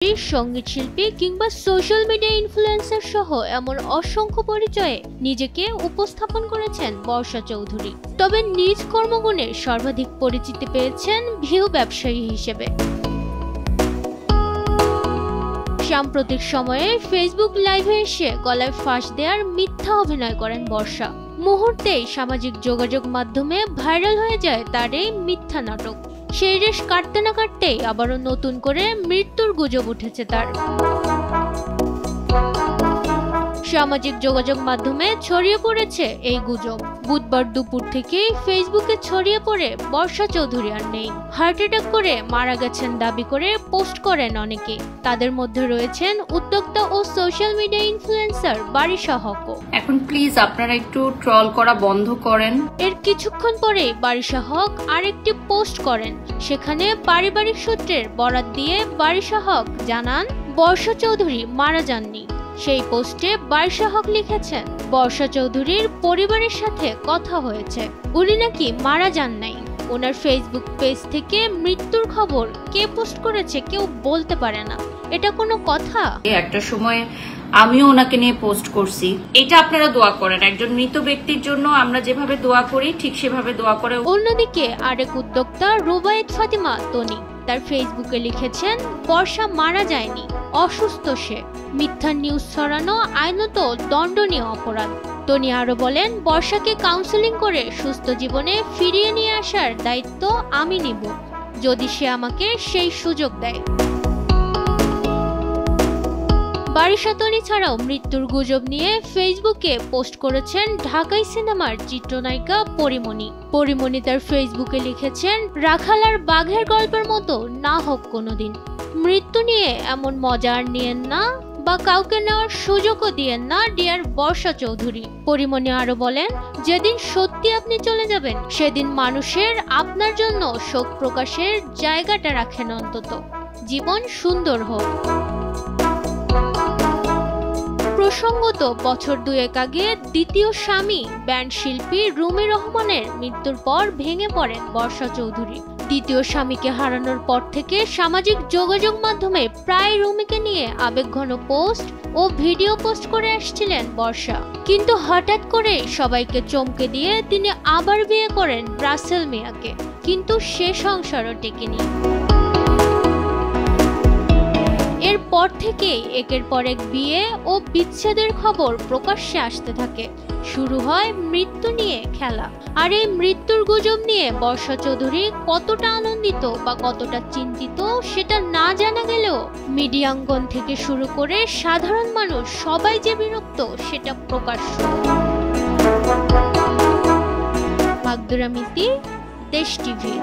সঙ্গীত শিল্পী কিংবা সোশ্যাল মিডিয়া ইনফ্লুয়েন্সার সহ এমন অসংখ্য পরিচয়ে নিজেকে উপস্থাপন করেছেন বর্ষা চৌধুরী। তবে নিজ কর্মগুণে সর্বাধিক পরিচিতি পেয়েছেন ভিউ ব্যবসায়ী হিসেবে। সাম্প্রতিক সময়ে ফেসবুক লাইভে এসে গলায় ফাঁস দেওয়ার মিথ্যা অভিনয় করেন বর্ষা। মুহূর্তেই সামাজিক যোগাযোগ মাধ্যমে ভাইরাল হয়ে যায় তার এই মিথ্যা নাটক। সেই রেশ কাটতে না কাটতেই আবারও নতুন করে মৃত্যুর গুজব উঠেছে তার। সামাজিক যোগাযোগ মাধ্যমে ছড়িয়ে পড়েছে এই গুজব। বুধবার দুপুর থেকেই ফেসবুকে ছড়িয়ে পড়ে বর্ষা চৌধুরী আর নেই, হার্ট অ্যাটাক করে মারা গেছেন দাবি করে পোস্ট করেন অনেকে। তাদের মধ্যে রয়েছেন উদ্যোক্তা ও সোশ্যাল মিডিয়া ইনফ্লুয়েন্সার বারিশা হকও। এখন প্লিজ আপনারা একটু ট্রল করা বন্ধ করেন। এর কিছুক্ষণ পরে বারিশা হক আরেকটি পোস্ট করেন। সেখানে পারিবারিক সূত্রের বরাত দিয়ে বারিশা হক জানান বর্ষা চৌধুরী মারা যাননি। সেই পোস্টে বারিশা হক লিখেছেন, বর্ষা চৌধুরীর পরিবারের সাথে কথা হয়েছে, উনি নাকি মারা যান নাই। ওনার ফেসবুক পেজ থেকে মৃত্যুর খবর কে পোস্ট করেছে কেউ বলতে পারে না, এটা কোনো কথা? একটা সময় আমিও ওনাকে নিয়ে পোস্ট করছি। এটা আপনারা দোয়া করেন, একজন মৃত ব্যক্তির জন্য আমরা যেভাবে দোয়া করি ঠিক সেভাবে দোয়া করে। অন্যদিকে আরেক উদ্যোক্তা রুবায়েত ফাতিমা তনি তার ফেসবুকে লিখেছেন, বর্ষা মারা যায়নি, অসুস্থ সে। মিথ্যা নিউজ ছড়ানো আইনত দণ্ডনীয় অপরাধ। তনি আরো বলেন, বর্ষাকে কাউন্সেলিং করে সুস্থ জীবনে ফিরিয়ে নিয়ে আসার দায়িত্ব আমি নিব, যদি সে আমাকে সেই সুযোগ দেয়। বারিশা তনি ছাড়াও মৃত্যুর গুজব নিয়ে ফেসবুকে পোস্ট করেছেন ঢাকাই সিনেমার চিত্রনায়িকা পরিমণি। পরিমণি তার ফেসবুকে লিখেছেন, রাখাল আর বাঘের গল্পের মতো না হোক কোনোদিন। মৃত্যু নিয়ে এমন মজা আর নিয়েন না, বা কাউকে নেওয়ার সুযোগও দিয়েন না ডিয়ার বর্ষা চৌধুরী। পরিমণি আরো বলেন, যেদিন সত্যি আপনি চলে যাবেন সেদিন মানুষের আপনার জন্য শোক প্রকাশের জায়গাটা রাখেন, অন্তত জীবন সুন্দর হোক। প্রসঙ্গত বছর দুয়েক আগে দ্বিতীয় স্বামী ব্যান্ড শিল্পী রুমি রহমানের মৃত্যুর পর ভেঙে পড়েন বর্ষা চৌধুরী। দ্বিতীয় স্বামীকে হারানোর পর থেকে সামাজিক যোগাযোগ মাধ্যমে প্রায় রুমিকে নিয়ে আবেগঘন পোস্ট ও ভিডিও পোস্ট করে আসছিলেন বর্ষা। কিন্তু হঠাৎ করে সবাইকে চমকে দিয়ে তিনি আবার বিয়ে করেন রাসেল মিয়াকে, কিন্তু সে সংসারও টেকেনি। এরপর থেকেই একের পর এক বিয়ে ও বিচ্ছেদের খবর প্রকাশ্যে আসতে থাকে। শুরু হয় মৃত্যু নিয়ে খেলা। আর এই মৃত্যুর গুজব নিয়ে বর্ষা চৌধুরী কতটা আনন্দিত বা কতটা চিন্তিত সেটা না জানা গেলেও মিডিয়াঙ্গন থেকে শুরু করে সাধারণ মানুষ সবাই যে বিরক্ত সেটা প্রকাশ্য। মাকদুরা মিতি, দেশ টিভি।